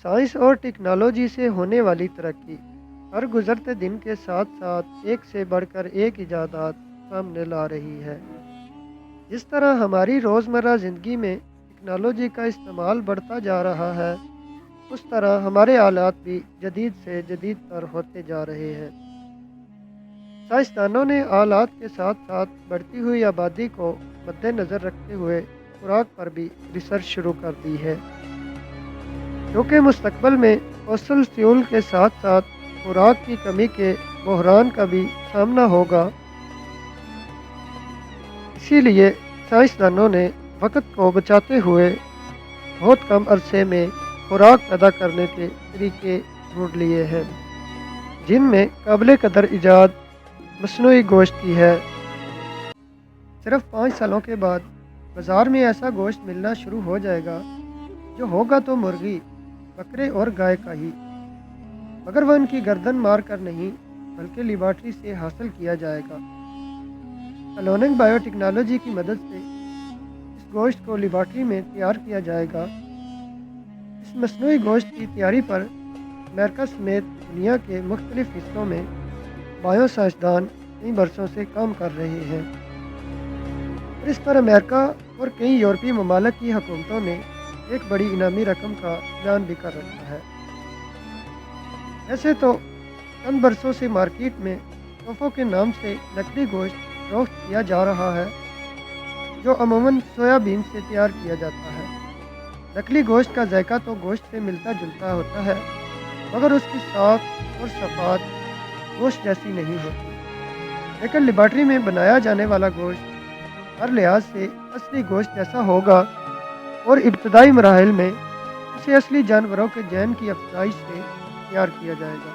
Science اور technology سے ہونے والی ترقی ہر گزرتے دن کے ساتھ ساتھ ایک سے بڑھ کر ایک ایجادات سامنے لا رہی ہے۔ جس طرح ہماری روزمرہ زندگی میں ٹیکنالوجی کا استعمال بڑھتا جا رہا ہے، اس طرح ہمارے آلات بھی جدید سے جدید تر ہوتے جا رہے ہیں۔ سائنسدانوں نے آلات کے ساتھ ساتھ بڑھتی ہوئی آبادی کو مد نظر رکھتے ہوئے خوراک پر بھی ریسرچ شروع کر دی ہے، کیونکہ مستقبل میں فوسل فیول کے ساتھ ساتھ خوراک کی کمی کے بحران کا بھی سامنا ہوگا۔ اسی لیے سائنسدانوں نے وقت کو بچاتے ہوئے بہت کم عرصے میں خوراک پیدا کرنے کے طریقے ڈھونڈ لیے ہیں، جن میں قابل قدر ایجاد مصنوعی گوشت کی ہے۔ صرف 5 سالوں کے بعد بازار میں ایسا گوشت ملنا شروع ہو جائے گا جو ہوگا تو مرغی، بکرے اور گائے کا ہی، مگر وہ ان کی گردن مار کر نہیں بلکہ لیبارٹری سے حاصل کیا جائے گا۔ کلوننگ بائیو ٹیکنالوجی کی مدد سے اس گوشت کو لیبارٹری میں تیار کیا جائے گا۔ اس مصنوعی گوشت کی تیاری پر امریکہ سمیت دنیا کے مختلف حصوں میں بائیو سائنسدان کئی برسوں سے کام کر رہے ہیں، اور اس پر امریکہ اور کئی یورپی ممالک کی حکومتوں نے ایک بڑی انعامی رقم کا اعلان بھی کر رکھا ہے۔ ایسے تو چند برسوں سے مارکیٹ میں توفوں کے نام سے نقلی گوشت فروخت کیا جا رہا ہے، جو عموماً سویا بین سے تیار کیا جاتا ہے۔ نقلی گوشت کا ذائقہ تو گوشت سے ملتا جلتا ہوتا ہے، مگر اس کی ساخت اور صفات گوشت جیسی نہیں ہوتی۔ لیکن لیبارٹری میں بنایا جانے والا گوشت ہر لحاظ سے اصلی گوشت جیسا ہوگا، اور ابتدائی مراحل میں اسے اصلی جانوروں کے جین کی افزائش سے تیار کیا جائے گا۔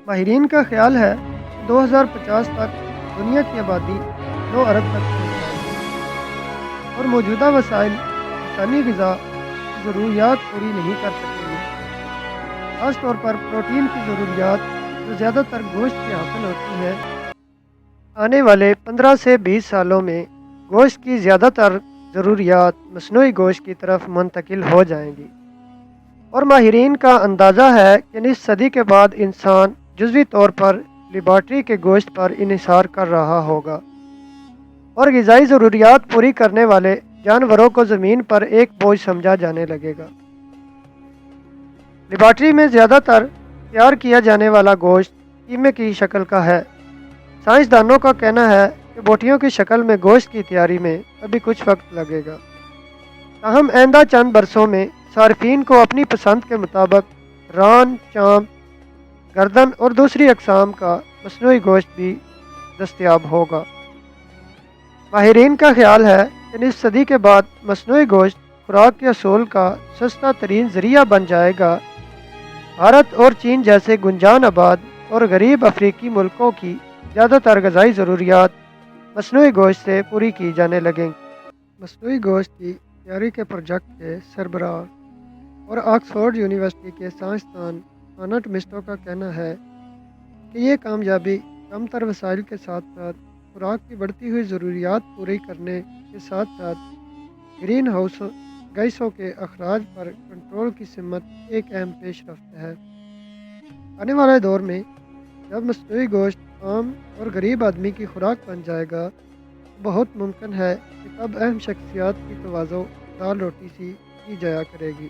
ماہرین کا خیال ہے کہ 2050 تک دنیا کی آبادی 9 ارب تک پہنچ جائے گی، اور موجودہ وسائل انسانی غذا کی ضروریات پوری نہیں کر سکیں گے، خاص طور پر پروٹین کی ضروریات جو زیادہ تر گوشت سے حاصل ہوتی ہے۔ آنے والے 15 سے 20 سالوں میں گوشت کی زیادہ تر ضروریات مصنوعی گوشت کی طرف منتقل ہو جائیں گی، اور ماہرین کا اندازہ ہے کہ نصف صدی کے بعد انسان جزوی طور پر لیبارٹری کے گوشت پر انحصار کر رہا ہوگا، اور غذائی ضروریات پوری کرنے والے جانوروں کو زمین پر ایک بوجھ سمجھا جانے لگے گا۔ لیبارٹری میں زیادہ تر تیار کیا جانے والا گوشت قیمے کی شکل کا ہے۔ سائنسدانوں کا کہنا ہے کہ بوٹیوں کی شکل میں گوشت کی تیاری میں ابھی کچھ وقت لگے گا، تاہم آئندہ چند برسوں میں صارفین کو اپنی پسند کے مطابق ران، چانپ، گردن اور دوسری اقسام کا مصنوعی گوشت بھی دستیاب ہوگا۔ ماہرین کا خیال ہے کہ نصف صدی کے بعد مصنوعی گوشت خوراک کے حصول کا سستا ترین ذریعہ بن جائے گا۔ بھارت اور چین جیسے گنجان آباد اور غریب افریقی ملکوں کی زیادہ تر غذائی ضروریات مصنوعی گوشت سے پوری کی جانے لگیں گی۔ مصنوعی گوشت کی تیاری کے پروجیکٹ کے سربراہ اور آکسفورڈ یونیورسٹی کے سائنسدان آنٹ مسٹو کا کہنا ہے کہ یہ کامیابی کم تر وسائل کے ساتھ ساتھ خوراک کی بڑھتی ہوئی ضروریات پوری کرنے کے ساتھ ساتھ گرین ہاؤس گیسوں کے اخراج پر کنٹرول کی سمت ایک اہم پیش رفت ہے۔ آنے والے دور میں جب مصنوعی گوشت عام اور غریب آدمی کی خوراک بن جائے گا، بہت ممکن ہے کہ تب اہم شخصیات کی تواضع دال روٹی سی کی جایا کرے گی۔